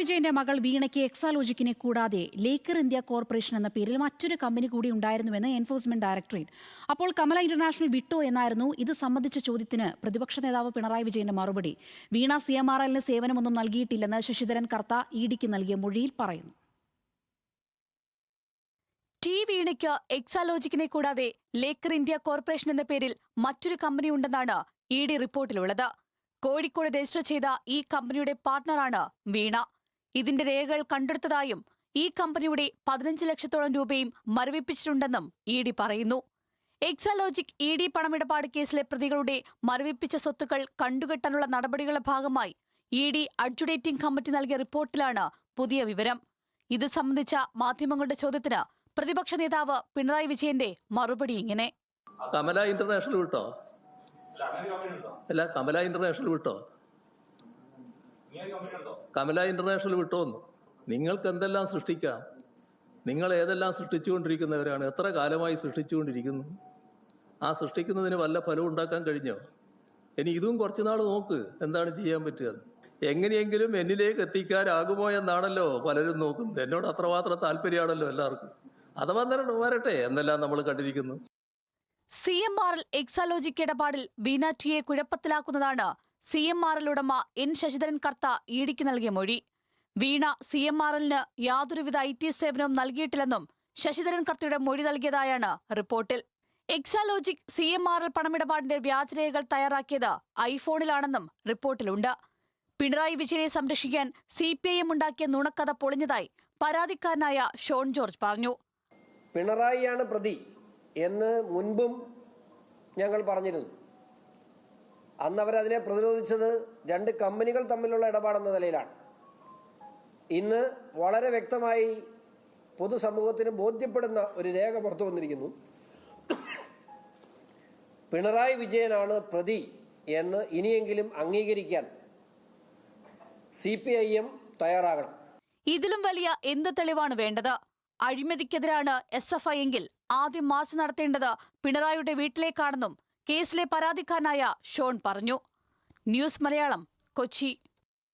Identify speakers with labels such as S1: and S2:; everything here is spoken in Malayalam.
S1: വിജയന്റെ മകൾ വീണയ്ക്ക് എക്സാലോജിക്കിനെ കൂടാതെ ലേക്കർ ഇന്ത്യ കോർപ്പറേഷൻ എന്ന പേരിൽ മറ്റൊരു കമ്പനി കൂടി ഉണ്ടായിരുന്നുവെന്ന് എൻഫോഴ്സ്മെന്റ് ഡയറക്ടറേറ്റ്. അപ്പോൾ കമല ഇന്റർനാഷണൽ വിട്ടോ എന്നായിരുന്നു ഇത് സംബന്ധിച്ച ചോദ്യത്തിന് പ്രതിപക്ഷ നേതാവ് പിണറായി വിജയന്റെ മറുപടി. വീണ CMRLന് സേവനമൊന്നും നൽകിയിട്ടില്ലെന്ന് ശശിധരൻ കർത്ത ഇഡിക്ക് നൽകിയ മൊഴിയിൽ പറയുന്നു.
S2: വീണയ്ക്ക് എക്സാലോജിക്കിനെ കൂടാതെ ലേക്കർ ഇന്ത്യ കോർപ്പറേഷൻ എന്ന പേരിൽ മറ്റൊരു കമ്പനി ഉണ്ടെന്നാണ് ഇഡി റിപ്പോർട്ടിലുള്ളത്. കോഴിക്കോട് രജിസ്റ്റർ ചെയ്ത ഈ കമ്പനിയുടെ പാർട്ണറാണ് വീണ. ഇതിന്റെ രേഖകൾ കണ്ടെടുത്തതായും ഈ കമ്പനിയുടെ 15 ലക്ഷത്തോളം രൂപയും മരവിപ്പിച്ചിട്ടുണ്ടെന്നും ഇഡി പറയുന്നു. എക്സാലോജിക് ഇഡി പണമിടപാട് കേസിലെ പ്രതികളുടെ മരവിപ്പിച്ച സ്വത്തുക്കൾ കണ്ടുകെട്ടാനുള്ള നടപടികളുടെ ഭാഗമായി ഇഡി അഡ്ജുഡേറ്റിംഗ് കമ്മിറ്റി നൽകിയ റിപ്പോർട്ടിലാണ് പുതിയ വിവരം. ഇത് സംബന്ധിച്ച മാധ്യമങ്ങളുടെ ചോദ്യത്തിന് പ്രതിപക്ഷ നേതാവ് പിണറായി വിജയന്റെ മറുപടി ഇങ്ങനെ:
S3: കമല ഇന്റർനാഷണൽ വിട്ടോ? അല്ല, കമല ഇന്റർനാഷണൽ വിട്ടോ? കമല ഇന്റർനാഷണൽ വിട്ടോന്ന്? നിങ്ങൾക്ക് എന്തെല്ലാം സൃഷ്ടിക്കാം? നിങ്ങൾ ഏതെല്ലാം സൃഷ്ടിച്ചുകൊണ്ടിരിക്കുന്നവരാണ്? എത്ര കാലമായി സൃഷ്ടിച്ചുകൊണ്ടിരിക്കുന്നു? ആ സൃഷ്ടിക്കുന്നതിന് വല്ല ഫലവും ഉണ്ടാക്കാൻ കഴിഞ്ഞോ? ഇനി ഇതും കുറച്ചുനാൾ നോക്ക്, എന്താണ് ചെയ്യാൻ പറ്റുക. എങ്ങനെയെങ്കിലും എന്നിലേക്ക് എത്തിക്കാനാകുമോ എന്നാണല്ലോ പലരും നോക്കുന്നത്. എന്നോട് അത്രമാത്രം താല്പര്യമാണല്ലോ എല്ലാവർക്കും. അഥവാ വരട്ടെ എന്നെല്ലാം നമ്മൾ കണ്ടിരിക്കുന്നു.
S2: CMRL എക്സാലോജിക് ഇടപാടിൽ വീണ ടിയെ കുഴപ്പത്തിലാക്കുന്നതാണ് CMRL ഉടമ N ശശിധരൻ കർത്ത ഇഡിക്ക് നൽകിയ മൊഴി. വീണ CMRLന് യാതൊരുവിധ IT സേവനവും നൽകിയിട്ടില്ലെന്നും ശശിധരൻ കർത്തയുടെ മൊഴി നൽകിയതായാണ് റിപ്പോർട്ടിൽ. എക്സാലോജിക് CMRL പണമിടപാടിന്റെ വ്യാജരേഖകൾ തയ്യാറാക്കിയത് ഐഫോണിലാണെന്നും റിപ്പോർട്ടിലുണ്ട്. പിണറായി വിജയനെ സംരക്ഷിക്കാൻ CPIM ഉണ്ടാക്കിയ നുണക്കഥ പൊളിഞ്ഞതായി പരാതിക്കാരനായ ഷോൺ ജോർജ് പറഞ്ഞു.
S4: പിണറായിയാണ് പ്രതി എന്ന് മുൻപും ഞങ്ങൾ പറഞ്ഞിരുന്നു. അന്ന് അവരതിനെ പ്രതിരോധിച്ചത് 2 കമ്പനികൾ തമ്മിലുള്ള ഇടപാടെന്ന നിലയിലാണ്. ഇന്ന് വളരെ വ്യക്തമായി പൊതുസമൂഹത്തിന് ബോധ്യപ്പെടുന്ന ഒരു രേഖ പുറത്തു വന്നിരിക്കുന്നു. പിണറായി വിജയനാണ് പ്രതി എന്ന് ഇനിയെങ്കിലും അംഗീകരിക്കാൻ CPIM തയ്യാറാകണം.
S2: ഇതിലും വലിയ എന്ത് തെളിവാണ് വേണ്ടത്? അഴിമതിക്കെതിരാണ് SFI എങ്കിൽ ആദ്യം മാർച്ച് നടത്തേണ്ടത് പിണറായിയുടെ വീട്ടിലേക്കാണെന്നും കേസിലെ പരാതിക്കാരനായ ഷോൺ പറഞ്ഞു. ന്യൂസ് മലയാളം, കൊച്ചി.